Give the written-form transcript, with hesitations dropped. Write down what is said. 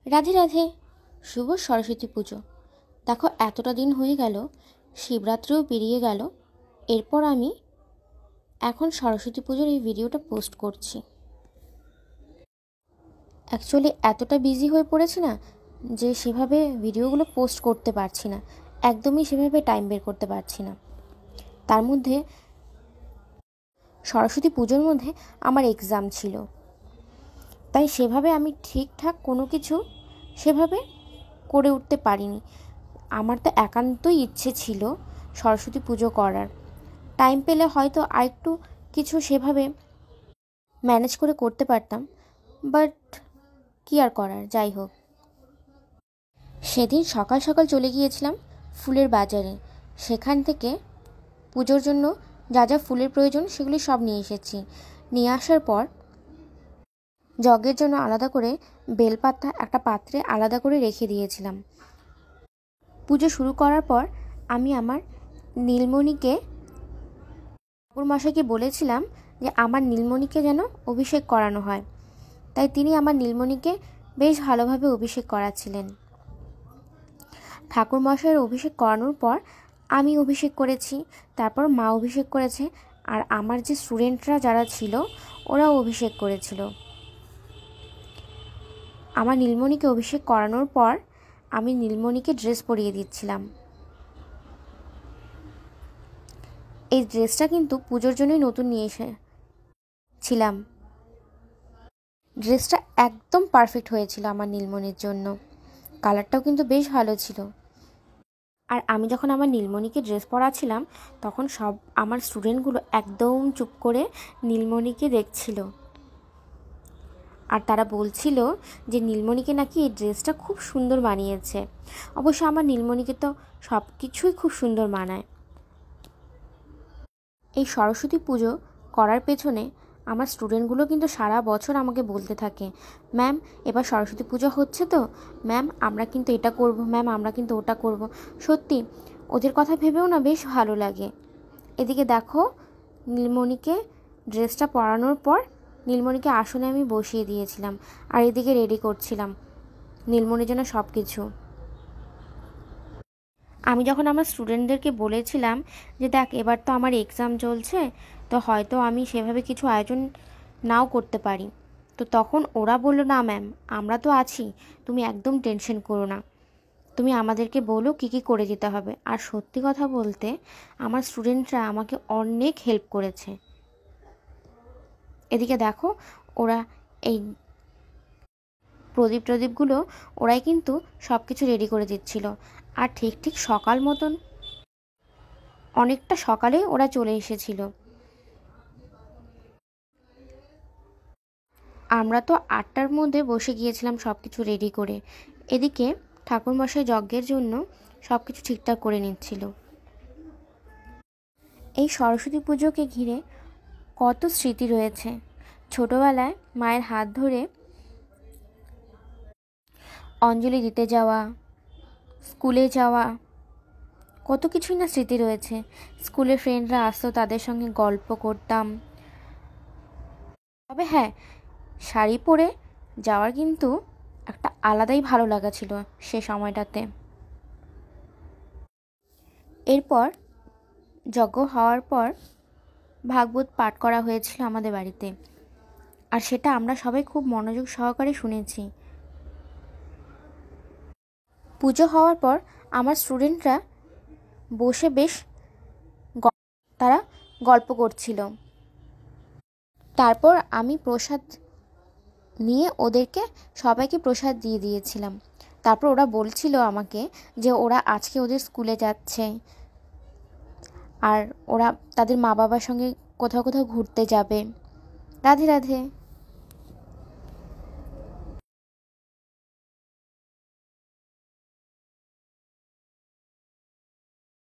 রাধে রাধে। শুভ সরস্বতী পুজো। দেখো এতটা দিন হয়ে গেল, শিবরাত্রিও পেরিয়ে গেল। এরপর আমি এখন সরস্বতী পুজোর এই ভিডিওটা পোস্ট করছি। অ্যাকচুয়ালি এতটা বিজি হয়ে পড়েছি না যে সেভাবে ভিডিওগুলো পোস্ট করতে পারছি না, একদমই সেভাবে টাইম বের করতে পারছি না। তার মধ্যে সরস্বতী পুজোর মধ্যে আমার এক্সাম ছিল, তাই সেভাবে আমি ঠিকঠাক কোনো কিছু সেভাবে করে উঠতে পারিনি। আমার তো একান্তই ইচ্ছে ছিল সরস্বতী পুজো করার। টাইম পেলে হয়তো আরেকটু কিছু সেভাবে ম্যানেজ করে করতে পারতাম, বাট কী আর করার, যাই হোক। সেদিন সকাল সকাল চলে গিয়েছিলাম ফুলের বাজারে। সেখান থেকে পুজোর জন্য যা যা ফুলের প্রয়োজন সেগুলি সব নিয়ে এসেছি। নিয়ে আসার পর যজ্ঞের জন্য আলাদা করে বেলপাতা একটা পাত্রে আলাদা করে রেখে দিয়েছিলাম। পুজো শুরু করার পর আমি আমার নীলমণিকে, ঠাকুরমশাইকে বলেছিলাম যে আমার নীলমণিকে যেন অভিষেক করানো হয়। তাই তিনি আমার নীলমণিকে বেশ ভালোভাবে অভিষেক করাচ্ছিলেন। ঠাকুরমশাইয়ের অভিষেক করানোর পর আমি অভিষেক করেছি, তারপর মা অভিষেক করেছে, আর আমার যে স্টুডেন্টরা যারা ছিল ওরাও অভিষেক করেছিল। আমার নীলমণিকে অভিষেক করানোর পর আমি নীলমণিকে ড্রেস পরিয়ে দিচ্ছিলাম। এই ড্রেসটা কিন্তু পুজোর জন্যই নতুন নিয়ে এসেছিলাম। ড্রেসটা একদম পারফেক্ট হয়েছিল আমার নীলমণির জন্য, কালারটাও কিন্তু বেশ ভালো ছিল। আর আমি যখন আমার নীলমণিকে ড্রেস পরাচ্ছিলাম তখন সব আমার স্টুডেন্টগুলো একদম চুপ করে নীলমণিকে দেখছিল, আর তারা বলছিল যে নীলমণিকে নাকি এই ড্রেসটা খুব সুন্দর মানিয়েছে। অবশ্য আমার নীলমণিকে তো সব কিছুই খুব সুন্দর মানায়। এই সরস্বতী পুজো করার পেছনে আমার স্টুডেন্টগুলো কিন্তু সারা বছর আমাকে বলতে থাকে, ম্যাম এবার সরস্বতী পুজো হচ্ছে তো, ম্যাম আমরা কিন্তু এটা করব, ম্যাম আমরা কিন্তু ওটা করব। সত্যি ওদের কথা ভেবেও না বেশ ভালো লাগে। এদিকে দেখো, নীলমণিকে ড্রেসটা পরানোর পর নীলমণিকে আসনে আমি বসিয়ে দিয়েছিলাম, আর এদিকে রেডি করছিলাম নীলমণির জন্য সব কিছু। আমি যখন আমার স্টুডেন্টদেরকে বলেছিলাম যে দেখ এবার তো আমার এক্সাম চলছে, তো হয়তো আমি সেভাবে কিছু আয়োজন নাও করতে পারি, তো তখন ওরা বললো, না ম্যাম আমরা তো আছি, তুমি একদম টেনশন করো না, তুমি আমাদেরকে বলো কী কী করে যেতে হবে। আর সত্যি কথা বলতে আমার স্টুডেন্টরা আমাকে অনেক হেল্প করেছে। এদিকে দেখো, ওরা এই প্রদীপগুলো ওরাই কিন্তু সব কিছু রেডি করে দিচ্ছিল। আর ঠিক সকাল মতন, অনেকটা সকালে ওরা চলে এসেছিল। আমরা তো 8টার মধ্যে বসে গিয়েছিলাম সব কিছু রেডি করে। এদিকে ঠাকুরমশাই যজ্ঞের জন্য সব কিছু ঠিকঠাক করে নিচ্ছিল। এই সরস্বতী পুজোকে ঘিরে কত স্মৃতি রয়েছে। ছোটোবেলায় মায়ের হাত ধরে অঞ্জলি দিতে যাওয়া, স্কুলে যাওয়া, কত কিছুই না স্মৃতি রয়েছে। স্কুলের ফ্রেন্ডরা আসতো, তাদের সঙ্গে গল্প করতাম। তবে হ্যাঁ, শাড়ি পরে যাওয়ার কিন্তু একটা আলাদাই ভালো লাগা ছিল সে সময়টাতে। এরপর যজ্ঞ হওয়ার পর ভাগবত পাঠ করা হয়েছিল আমাদের বাড়িতে, আর সেটা আমরা সবাই খুব মনোযোগ সহকারে শুনেছি। পুজো হওয়ার পর আমার স্টুডেন্টরা বসে বেশ তারা গল্প করছিল। তারপর আমি প্রসাদ নিয়ে ওদেরকে সবাইকে প্রসাদ দিয়ে দিয়েছিলাম। তারপর ওরা বলছিল আমাকে যে ওরা আজকে ওদের স্কুলে যাচ্ছে, আর ওরা তাদের মা বাবার সঙ্গে কোথাও ঘুরতে যাবে। রাধে রাধে।